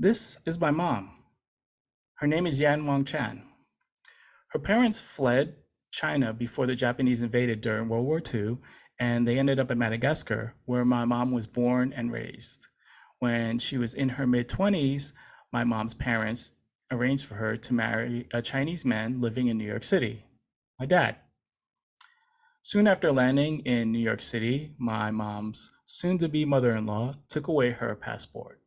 This is my mom. Her name is Yan Wang Chan. Her parents fled China before the Japanese invaded during World War II, and they ended up in Madagascar, where my mom was born and raised. When she was in her mid-20s, my mom's parents arranged for her to marry a Chinese man living in New York City, my dad. Soon after landing in New York City, my mom's soon-to-be mother-in-law took away her passport.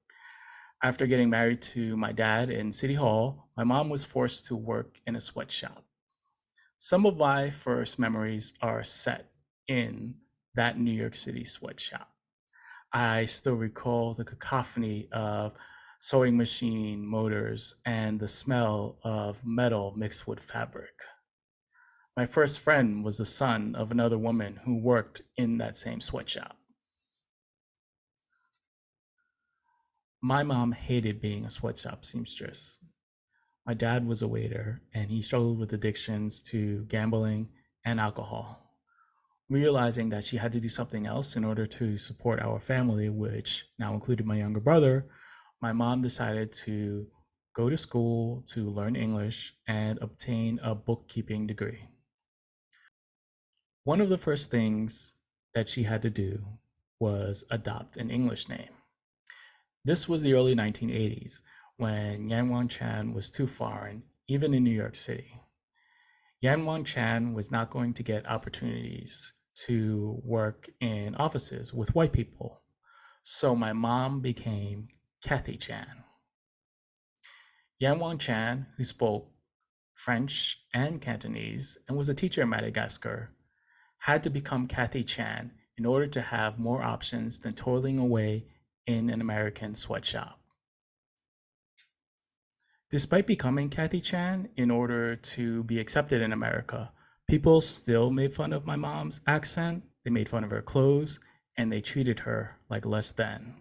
After getting married to my dad in City Hall, my mom was forced to work in a sweatshop. Some of my first memories are set in that New York City sweatshop. I still recall the cacophony of sewing machine motors and the smell of metal mixed with fabric. My first friend was the son of another woman who worked in that same sweatshop. My mom hated being a sweatshop seamstress. My dad was a waiter, and he struggled with addictions to gambling and alcohol. Realizing that she had to do something else in order to support our family, which now included my younger brother, my mom decided to go to school to learn English and obtain a bookkeeping degree. One of the first things that she had to do was adopt an English name. This was the early 1980s, when Yan Wang Chan was too foreign, even in New York City. Yan Wang Chan was not going to get opportunities to work in offices with white people, so my mom became Kathy Chan. Yan Wang Chan, who spoke French and Cantonese and was a teacher in Madagascar, had to become Kathy Chan in order to have more options than toiling away in an American sweatshop. Despite becoming Kathy Chan in order to be accepted in America, people still made fun of my mom's accent, they made fun of her clothes, and they treated her like less than.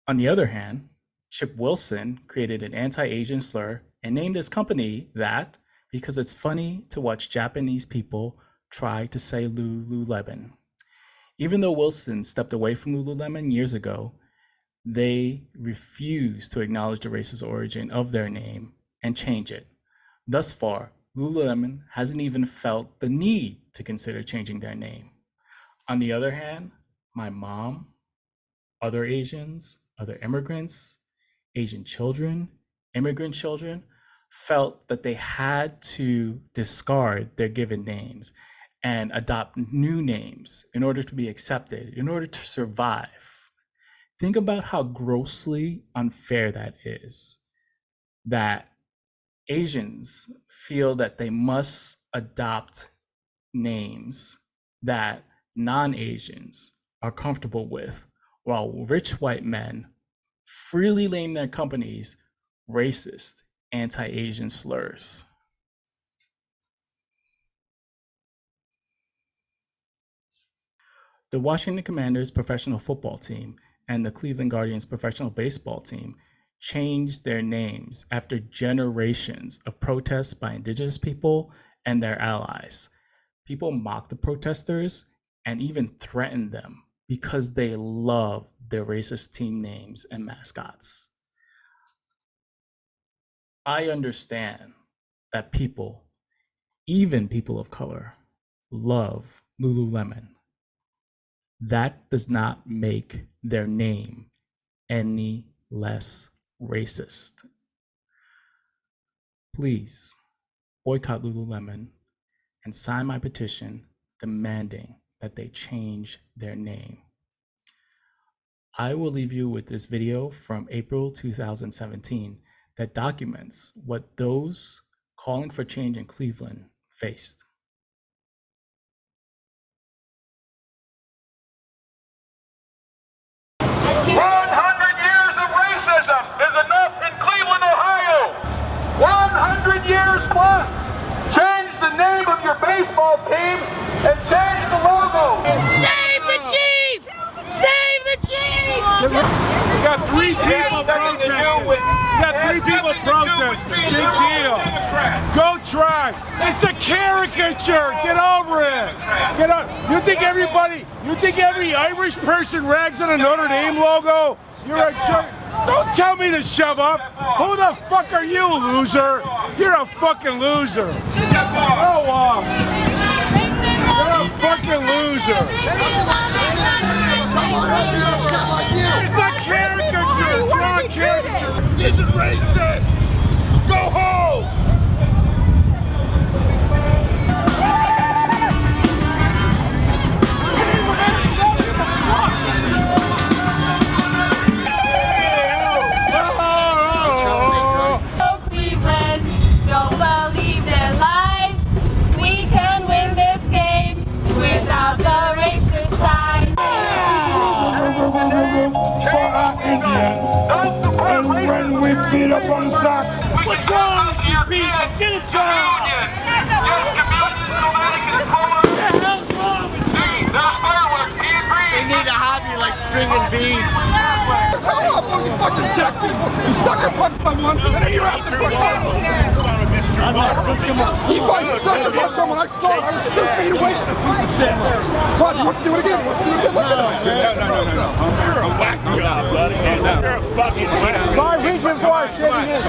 On the other hand, Chip Wilson created an anti-Asian slur and named his company that because it's funny to watch Japanese people try to say Lululemon. Even though Wilson stepped away from Lululemon years ago, they refused to acknowledge the racist origin of their name and change it. Thus far, Lululemon hasn't even felt the need to consider changing their name. On the other hand, my mom, other Asians, other immigrants, Asian children, immigrant children, felt that they had to discard their given names and adopt new names in order to be accepted, in order to survive. Think about how grossly unfair that is, that Asians feel that they must adopt names that non-Asians are comfortable with, while rich white men freely name their companies racist, anti-Asian slurs. The Washington Commanders professional football team and the Cleveland Guardians professional baseball team changed their names after generations of protests by indigenous people and their allies. People mocked the protesters and even threatened them because they loved their racist team names and mascots. I understand that people, even people of color, love Lululemon. That does not make their name any less racist. Please boycott Lululemon and sign my petition demanding that they change their name. I will leave you with this video from April 2017 that documents what those calling for change in Cleveland faced. 100 years of racism is enough in Cleveland, Ohio. 100 years plus. Change the name of your baseball team and change the logo. Save the chief! Save the chief! You got three people protesting. You got three people protesting. Big deal. Go try. It's a caricature. Get over it. Get up. You think every Irish person rags on a Notre Dame logo? You're a jerk. Don't tell me to shove up. Who the fuck are you, loser? You're a fucking loser. Go off. You're a fucking loser. It's a caricature. Draw a caricature. This is racist. Go home. Don't believe their lies. We can win this game without the racist side. For our Indians, and when we beat up on socks. What's wrong with you people? Get a job! What the hell's wrong with you? They need to have you like stringing beads. Hell off on you fucking taxi! You sucker punch someone, and then you have to put He fucking sucker punch someone, I saw it, I was 2 feet away from the piece of shit. What, you want to do it again? You want to do it again? Look at him. No. You're a whack job, buddy. You're a fucking whack. Try reaching for our shaking hands.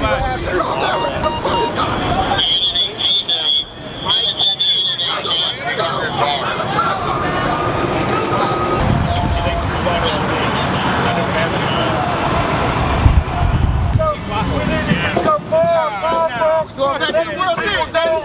Going back to the World Series, baby.